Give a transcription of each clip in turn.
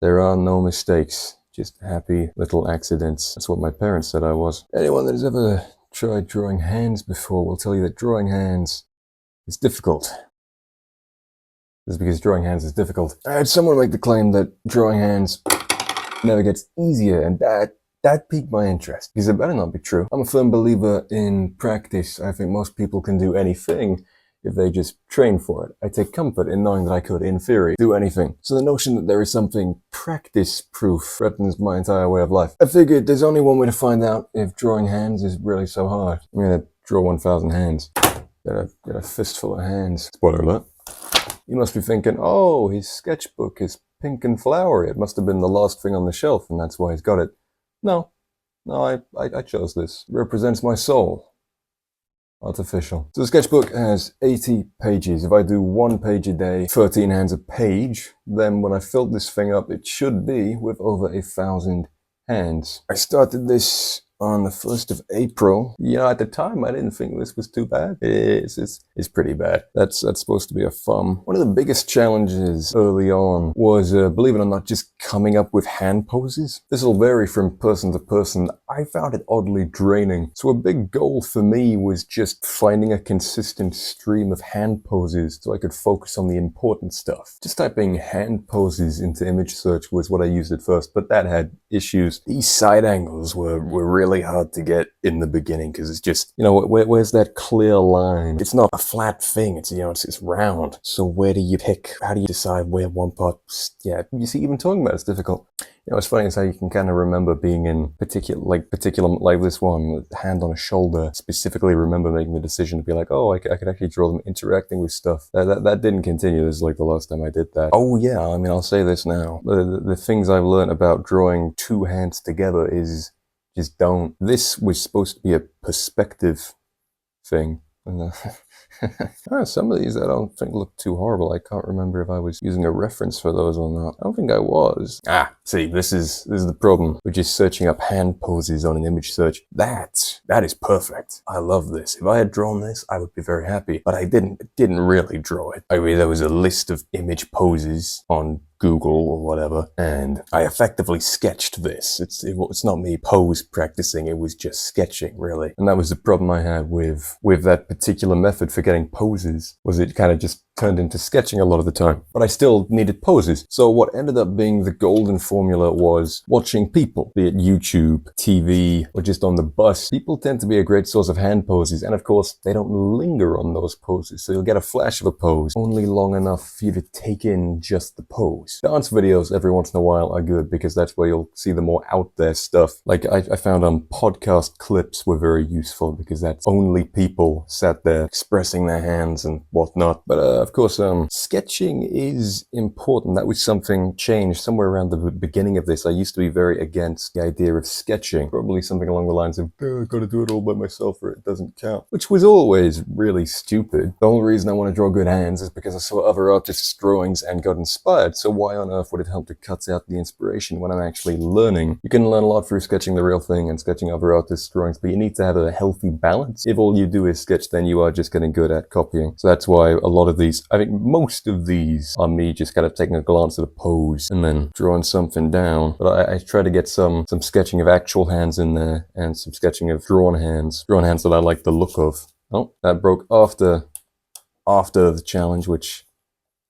There are no mistakes, just happy little accidents. That's what my parents said I was. Anyone that has ever tried drawing hands before will tell you that drawing hands is difficult. This is because drawing hands is difficult. I had someone make the claim that drawing hands never gets easier, and that piqued my interest, because it better not be true. I'm a firm believer in practice. I think most people can do anything if they just train for it. I take comfort in knowing that I could, in theory, do anything. So the notion that there is something practice-proof threatens my entire way of life. I figured there's only one way to find out if drawing hands is really so hard. I'm gonna draw 1,000 hands. Get a fistful of hands. Spoiler alert. You must be thinking, oh, his sketchbook is pink and flowery. It must have been the last thing on the shelf, and that's why he's got it. No, I chose this. It represents my soul. Artificial. So the sketchbook has 80 pages. If I do 1 page a day, 13 hands a page, then when I filled this thing up, it should be with over 1,000 hands. I started this on the 1st of April. You know, at the time, I didn't think this was too bad. It's pretty bad. That's supposed to be a thumb. One of the biggest challenges early on was, believe it or not, just coming up with hand poses. This will vary from person to person. I found it oddly draining. So a big goal for me was just finding a consistent stream of hand poses so I could focus on the important stuff. Just typing hand poses into image search was what I used at first, but that had issues. These side angles were really hard to get in the beginning, because it's just, you know, where's that clear line? It's not a flat thing, it's, you know, it's round. So where do you pick? How do you decide where one part, yeah, you see, even talking about it's difficult. You know, it's funny is how you can kind of remember being in particular, like this one, hand on a shoulder, specifically remember making the decision to be like, oh, I could actually draw them interacting with stuff. That didn't continue. This is like the last time I did that. Oh yeah, I mean, I'll say this now. The things I've learned about drawing 2 hands together is just don't. This was supposed to be a perspective thing. And, some of these I don't think look too horrible. I can't remember if I was using a reference for those or not. I don't think I was. See, this is the problem with just searching up hand poses on an image search. That is perfect. I love this. If I had drawn this, I would be very happy. But I didn't really draw it. I mean, there was a list of image poses on Google or whatever, and I effectively sketched this. It's not me pose practicing, it was just sketching, really. And that was the problem I had with that particular method for getting poses, was it kind of just turned into sketching a lot of the time. But I still needed poses. So what ended up being the golden formula was watching people, be it YouTube, TV, or just on the bus. People tend to be a great source of hand poses, and of course, they don't linger on those poses. So you'll get a flash of a pose, only long enough for you to take in just the pose. Dance videos every once in a while are good, because that's where you'll see the more out there stuff. Like I found podcast clips were very useful, because that's only people sat there expressing their hands and whatnot. But of course, sketching is important. That was something changed somewhere around the beginning of this. I used to be very against the idea of sketching. Probably something along the lines of, I've got to do it all by myself or it doesn't count. Which was always really stupid. The only reason I want to draw good hands is because I saw other artists' drawings and got inspired. So why on earth would it help to cut out the inspiration when I'm actually learning? You can learn a lot through sketching the real thing and sketching other artists' drawings, but you need to have a healthy balance. If all you do is sketch, then you are just getting good at copying. So that's why a lot of these, I think most of these are me just kind of taking a glance at a pose and then drawing something down. But I try to get some sketching of actual hands in there and some sketching of drawn hands that I like the look of. Oh, that broke after the challenge, which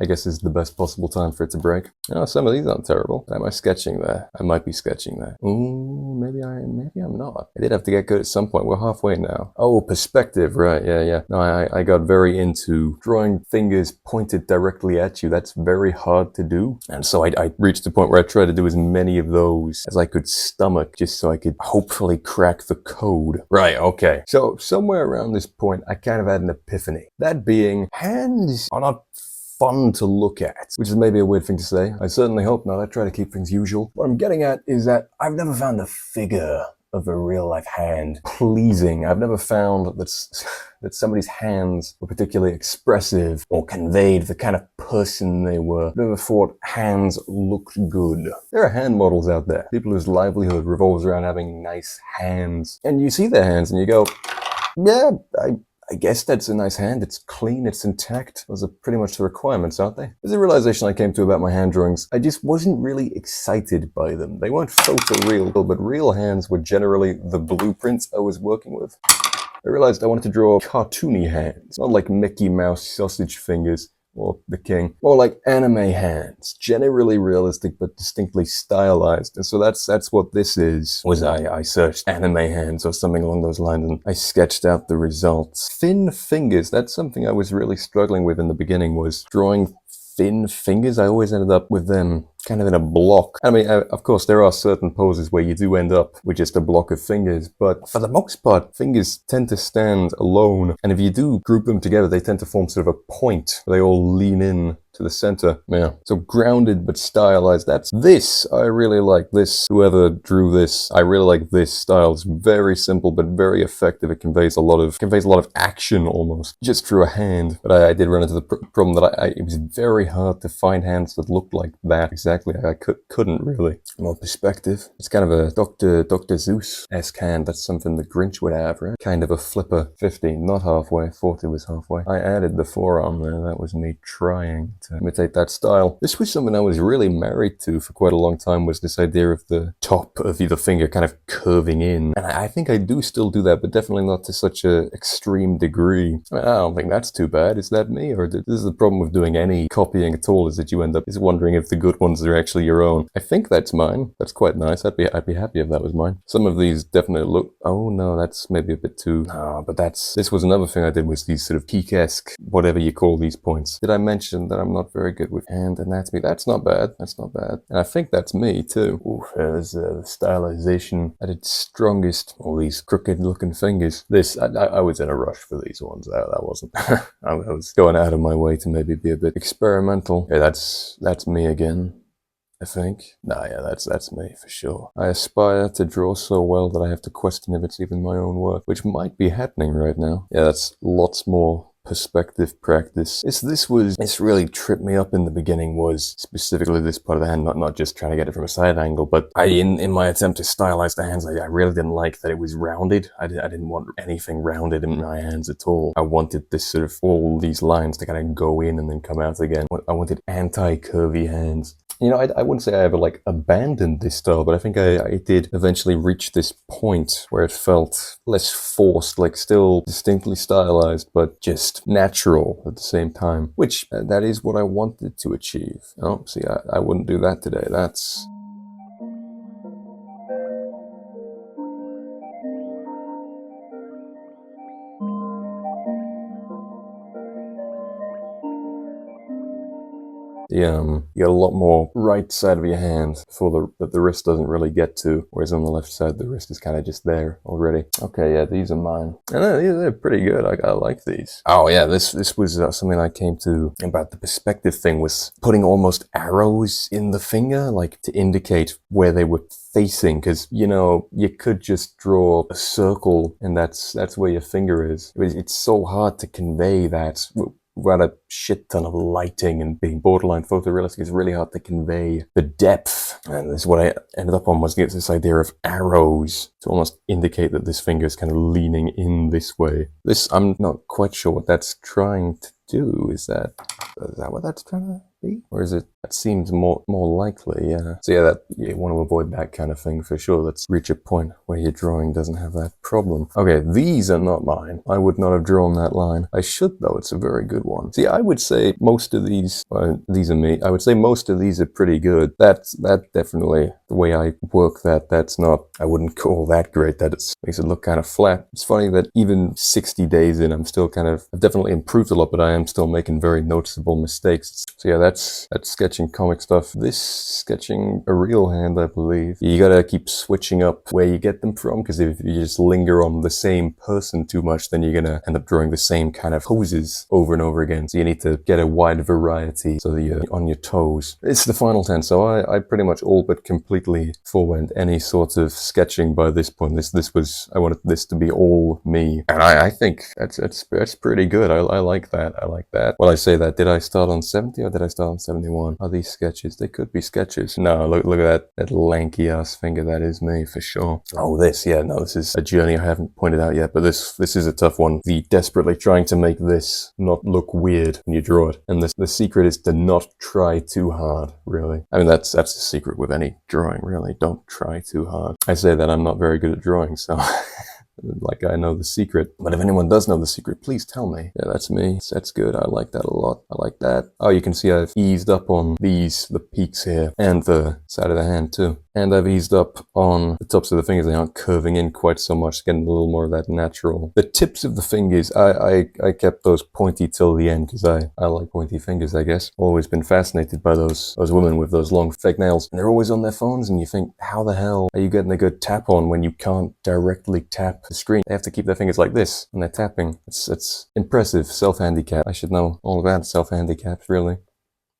I guess is the best possible time for it to break. Oh, some of these aren't terrible. Am I sketching there? I might be sketching there. Ooh, maybe I'm not. I did have to get good at some point. We're halfway now. Oh, perspective, right, yeah. No, I got very into drawing fingers pointed directly at you. That's very hard to do. And so I reached the point where I tried to do as many of those as I could stomach, just so I could hopefully crack the code. Right, okay. So somewhere around this point, I kind of had an epiphany. That being, hands are not fun to look at, which is maybe a weird thing to say. I certainly hope not. I try to keep things usual. What I'm getting at is that I've never found the figure of a real life hand pleasing. I've never found that somebody's hands were particularly expressive or conveyed the kind of person they were. I've never thought hands looked good. There are hand models out there, people whose livelihood revolves around having nice hands. And you see their hands and you go, yeah, I guess that's a nice hand. It's clean, it's intact. Those are pretty much the requirements, aren't they? There's a realization I came to about my hand drawings. I just wasn't really excited by them. They weren't photoreal, but real hands were generally the blueprints I was working with. I realized I wanted to draw cartoony hands, not like Mickey Mouse sausage fingers or the king, more like anime hands, generally realistic but distinctly stylized. And so that's what this is. I searched anime hands or something along those lines, and I sketched out the results. Thin fingers, that's something I was really struggling with in the beginning, was drawing thin fingers. I always ended up with them kind of in a block. I mean, of course, there are certain poses where you do end up with just a block of fingers, but for the most part, fingers tend to stand alone. And if you do group them together, they tend to form sort of a point. They all lean in to the center. Yeah. So grounded but stylized. That's this. I really like this. Whoever drew this, I really like this style. It's very simple but very effective. It conveys a lot of action almost. Just drew a hand, but I did run into the problem that it was very hard to find hands that looked like that. Exactly. I couldn't really. More perspective. It's kind of a Dr. Zeus-esque hand. That's something the Grinch would have, right? Kind of a flipper. 50, not halfway. 40 was halfway. I added the forearm there. That was me trying to imitate that style. This was something I was really married to for quite a long time, was this idea of the top of either finger kind of curving in. And I think I do still do that, but definitely not to such an extreme degree. I mean, I don't think that's too bad. Is that me? Or this is the problem with doing any copying at all, is that you end up wondering if the good ones are actually your own. I think that's mine. That's quite nice. I'd be happy if that was mine. Some of these definitely look, oh no, that's maybe a bit too, no, but this was another thing I did, was these sort of peak-esque, whatever you call these points. Did I mention that I'm not very good with hand anatomy? That's not bad. That's not bad. And I think that's me too. Ooh, there's the stylization at its strongest. All these crooked looking fingers. I was in a rush for these ones. That wasn't. I was going out of my way to maybe be a bit experimental. Yeah, that's me again, I think. Nah, yeah, that's me for sure. I aspire to draw so well that I have to question if it's even my own work, which might be happening right now. Yeah, that's lots more perspective practice. This really tripped me up in the beginning, was specifically this part of the hand, not just trying to get it from a side angle, but in my attempt to stylize the hands, I really didn't like that it was rounded. I didn't want anything rounded in my hands at all. I wanted this sort of, all these lines to kind of go in and then come out again. I wanted anti-curvy hands. You know, I wouldn't say I ever like abandoned this style, but I think I did eventually reach this point where it felt less forced, like still distinctly stylized, but just natural at the same time, which that is what I wanted to achieve. Oh, see, I wouldn't do that today. That's... you get a lot more right side of your hand that the wrist doesn't really get to, whereas on the left side the wrist is kind of just there already. Okay, yeah, these are mine, and they're pretty good. I like these. Oh yeah, this was something I came to about the perspective thing, was putting almost arrows in the finger, like to indicate where they were facing, because you know, you could just draw a circle and that's where your finger is. It's so hard to convey that. Without a shit ton of lighting and being borderline photorealistic, it's really hard to convey the depth. And this is what I ended up on, was to get this idea of arrows to almost indicate that this finger is kind of leaning in this way. I'm not quite sure what that's trying to do. Is that what that's trying to be? Or is it, that seems more likely, yeah. So yeah, you want to avoid that kind of thing for sure. Let's reach a point where your drawing doesn't have that problem. Okay, these are not mine. I would not have drawn that line. I should though, it's a very good one. See, I would say most of these are me. I would say most of these are pretty good. That definitely, the way I work that's not, I wouldn't call that great. Makes it look kind of flat. It's funny that even 60 days in, I've definitely improved a lot, but I am still making very noticeable mistakes. So yeah, that's sketching comic stuff. This sketching a real hand, I believe. You gotta keep switching up where you get them from, because if you just linger on the same person too much, then you're gonna end up drawing the same kind of poses over and over again. So you need to get a wide variety so that you're on your toes. It's the final 10, so I pretty much all but completely forewent any sort of sketching by this point. I wanted this to be all me, and I think that's pretty good. I like that. I like that. Well, I say that, did I start on 70 or did I start 2071. Are these sketches? They could be sketches. No, look at that lanky ass finger. That is me for sure. Oh, this, yeah, no, this is a journey I haven't pointed out yet, but this is a tough one. The desperately trying to make this not look weird when you draw it. And the secret is to not try too hard, really. I mean, that's the secret with any drawing, really. Don't try too hard. I say that I'm not very good at drawing, so like I know the secret. But if anyone does know the secret, please tell me. Yeah, that's me. That's good. I like that a lot. I like that. Oh, you can see I've eased up on the peaks here, and the side of the hand too. And I've eased up on the tops of the fingers. They aren't curving in quite so much, getting a little more of that natural. The tips of the fingers, I kept those pointy till the end because I like pointy fingers, I guess. Always been fascinated by those women with those long fake nails. And they're always on their phones, and you think, how the hell are you getting a good tap on when you can't directly tap the screen? They have to keep their fingers like this when they're tapping. It's impressive. Self-handicap. I should know all about self-handicaps, really.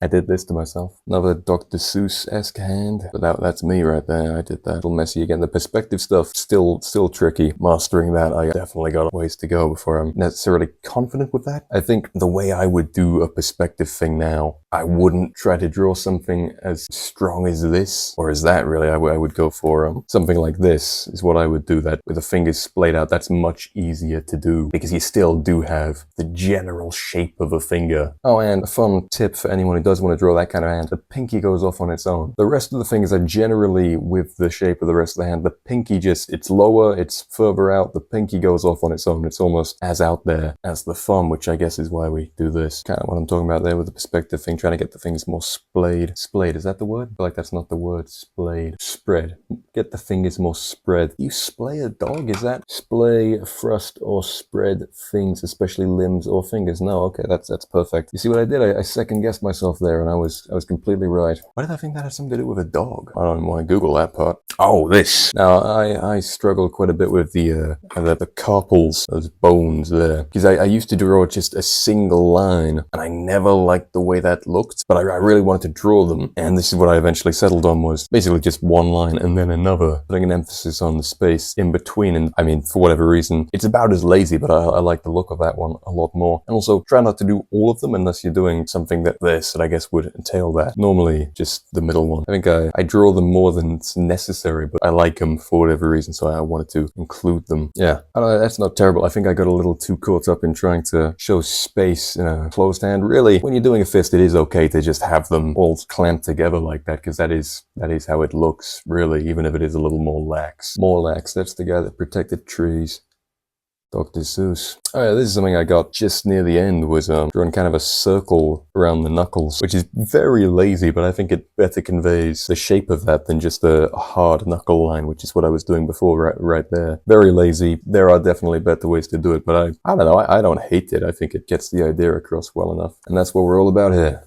I did this to myself. Another Dr. Seuss-esque hand. But that's me right there. I did that. A little messy again. The perspective stuff, still tricky. Mastering that, I definitely got a ways to go before I'm necessarily confident with that. I think the way I would do a perspective thing now, I wouldn't try to draw something as strong as this, or as that really. I would go for something like this is what I would do, that with the fingers splayed out. That's much easier to do because you still do have the general shape of a finger. Oh, and a fun tip for anyone who does want to draw that kind of hand, the pinky goes off on its own. The rest of the fingers are generally with the shape of the rest of the hand. The pinky it's lower, it's further out, the pinky goes off on its own. It's almost as out there as the thumb, which I guess is why we do this. Kind of what I'm talking about there with the perspective thing, trying to get the fingers more splayed. Splayed, is that the word? I feel like that's not the word. Splayed. Spread. Get the fingers more spread. You splay a dog? Is that splay, thrust, or spread things, especially limbs or fingers? No, okay, that's perfect. You see what I did? I second guessed myself there, and I was completely right. Why did I think that had something to do with a dog? I don't even want to Google that part. Oh, this. Now, I struggled quite a bit with the carpals, those bones there, because I used to draw just a single line, and I never liked the way that looked, but I really wanted to draw them, and this is what I eventually settled on, was basically just one line and then another, putting an emphasis on the space in between. And I mean, for whatever reason, it's about as lazy, but I like the look of that one a lot more. And also, try not to do all of them unless you're doing something that I guess would entail that. Normally, just the middle one. I think I draw them more than it's necessary, but I like them for whatever reason, so I wanted to include them. Yeah, I don't know, that's not terrible. I think I got a little too caught up in trying to show space in a closed hand. Really, when you're doing a fist, it is okay to just have them all clamped together like that, because that is how it looks, really, even if it is a little more lax. More lax, that's the guy that protected trees. Dr. Seuss. Oh yeah, this is something I got just near the end, was drawing kind of a circle around the knuckles, which is very lazy, but I think it better conveys the shape of that than just a hard knuckle line, which is what I was doing before right there. Very lazy. There are definitely better ways to do it, but I don't know, I don't hate it. I think it gets the idea across well enough. And that's what we're all about here.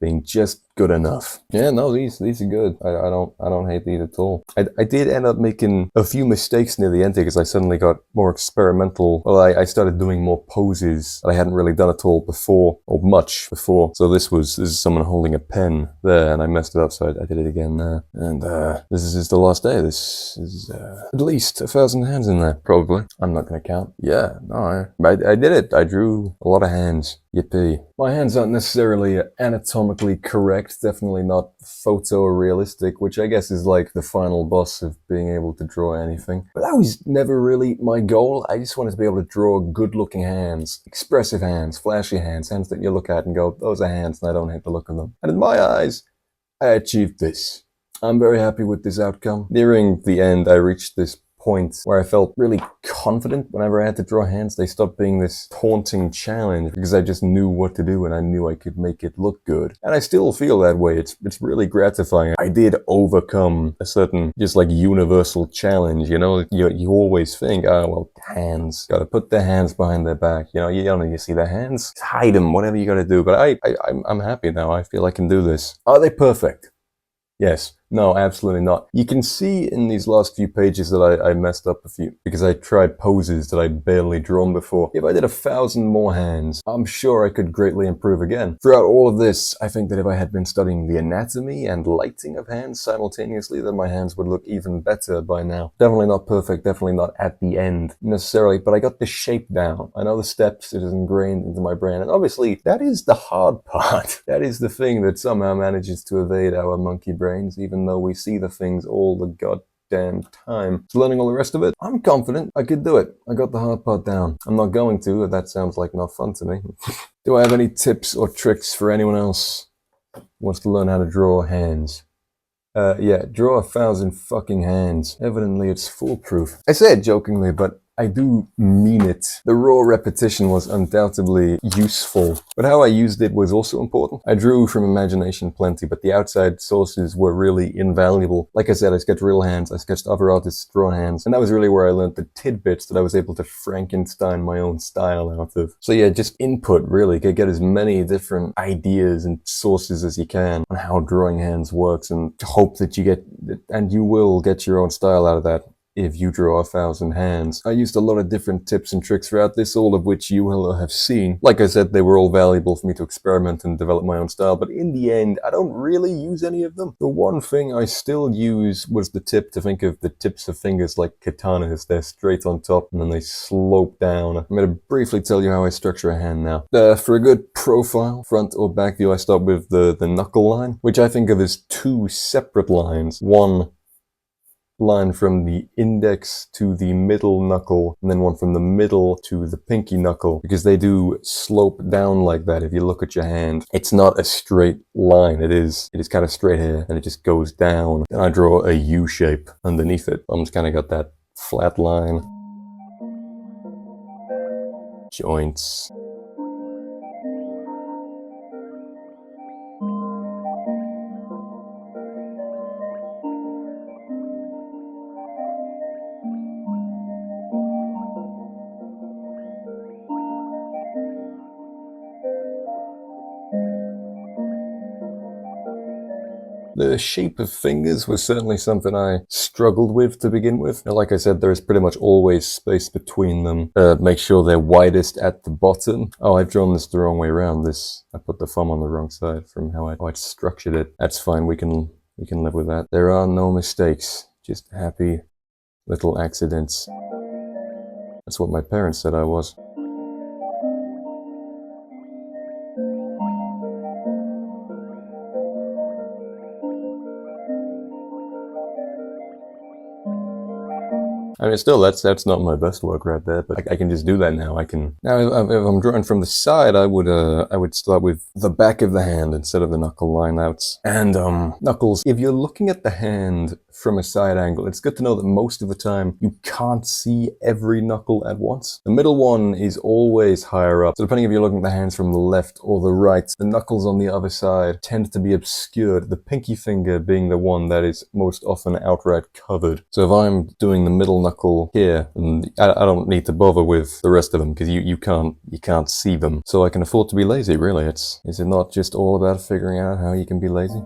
Being just good enough. Yeah, no, these are good. I don't hate these at all. I did end up making a few mistakes near the end because I suddenly got more experimental. Well, I started doing more poses that I hadn't really done at all before, or much before. So this is someone holding a pen there, and I messed it up, so I did it again there. And this is the last day. This is at least 1,000 hands in there, probably. I'm not gonna count. Yeah, no, I did it. I drew a lot of hands. Yippee. My hands aren't necessarily anatomically correct, definitely not photorealistic, which I guess is like the final boss of being able to draw anything. But that was never really my goal. I just wanted to be able to draw good-looking hands, expressive hands, flashy hands, hands that you look at and go, those are hands, and I don't hate the look of them. And in my eyes, I achieved this. I'm very happy with this outcome. Nearing the end, I reached this point where I felt really confident whenever I had to draw hands. They stopped being this taunting challenge because I just knew what to do and I knew I could make it look good. And I still feel that way. It's really gratifying. I did overcome a certain just like universal challenge, you know? You always think, oh, well, hands. Gotta put their hands behind their back. You know, you don't need to see their hands. Just hide them, whatever you gotta do. But I'm happy now. I feel I can do this. Are they perfect? Yes. No, absolutely not. You can see in these last few pages that I messed up a few because I tried poses that I'd barely drawn before. If I did 1,000 more hands, I'm sure I could greatly improve again. Throughout all of this, I think that if I had been studying the anatomy and lighting of hands simultaneously, then my hands would look even better by now. Definitely not perfect, definitely not at the end necessarily, but I got the shape down. I know the steps, it is ingrained into my brain, and obviously that is the hard part. That is the thing that somehow manages to evade our monkey brains, even though we see the things all the goddamn time. So learning all the rest of it, I'm confident I could do it. I got the hard part down. I'm not going to, that sounds like not fun to me. Do I have any tips or tricks for anyone else who wants to learn how to draw hands? Yeah, draw 1,000 fucking hands. Evidently it's foolproof. I say it jokingly, but I do mean it. The raw repetition was undoubtedly useful, but how I used it was also important. I drew from imagination plenty, but the outside sources were really invaluable. Like I said, I sketched real hands, I sketched other artists' drawn hands, and that was really where I learned the tidbits that I was able to Frankenstein my own style out of. So yeah, just input really. Get as many different ideas and sources as you can on how drawing hands works, and hope that you get, and you will get your own style out of that. If you draw 1,000 hands. I used a lot of different tips and tricks throughout this, all of which you will have seen. Like I said, they were all valuable for me to experiment and develop my own style, but in the end, I don't really use any of them. The one thing I still use was the tip to think of the tips of fingers like katanas. They're straight on top and then they slope down. I'm going to briefly tell you how I structure a hand now. For a good profile, front or back view, I start with the knuckle line, which I think of as two separate lines. One line from the index to the middle knuckle, and then one from the middle to the pinky knuckle, because they do slope down like that. If you look at your hand, it's not a straight line. It is kind of straight here, and it just goes down. Then I draw a U shape underneath it. Thumb's kind of got that flat line. Joints. The shape of fingers was certainly something I struggled with to begin with. Like I said, there is pretty much always space between them. Make sure they're widest at the bottom. Oh, I've drawn this the wrong way around. I put the thumb on the wrong side from how I'd structured it. That's fine, we can live with that. There are no mistakes, just happy little accidents. That's what my parents said I was. I mean, still, that's not my best work right there, but I can just do that now. Now, if I'm drawing from the side, I would start with the back of the hand instead of the knuckle lineouts. And, knuckles, if you're looking at the hand from a side angle, it's good to know that most of the time you can't see every knuckle at once. The middle one is always higher up. So depending if you're looking at the hands from the left or the right, the knuckles on the other side tend to be obscured, the pinky finger being the one that is most often outright covered. So if I'm doing the middle knuckle here, and I don't need to bother with the rest of them because you can't see them. So I can afford to be lazy, really. Is it not just all about figuring out how you can be lazy?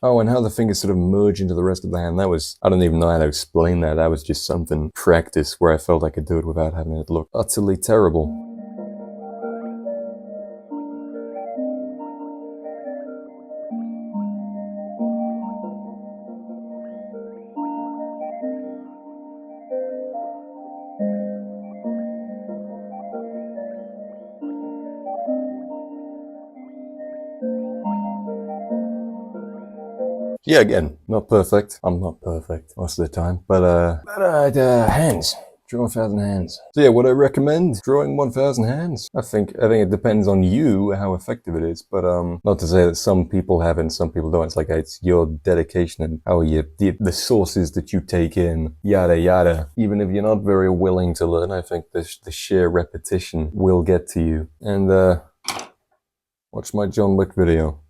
Oh, and how the fingers sort of merge into the rest of the hand. I don't even know how to explain that. That was just something practice where I felt I could do it without having it look utterly terrible. Yeah, again, not perfect. I'm not perfect most of the time, but hands. Draw 1,000 hands. So yeah, would I recommend drawing 1,000 hands? I think it depends on you how effective it is, but not to say that some people have it and some people don't. It's your dedication and how the sources that you take in, yada yada. Even if you're not very willing to learn, I think the sheer repetition will get to you. And watch my John Wick video.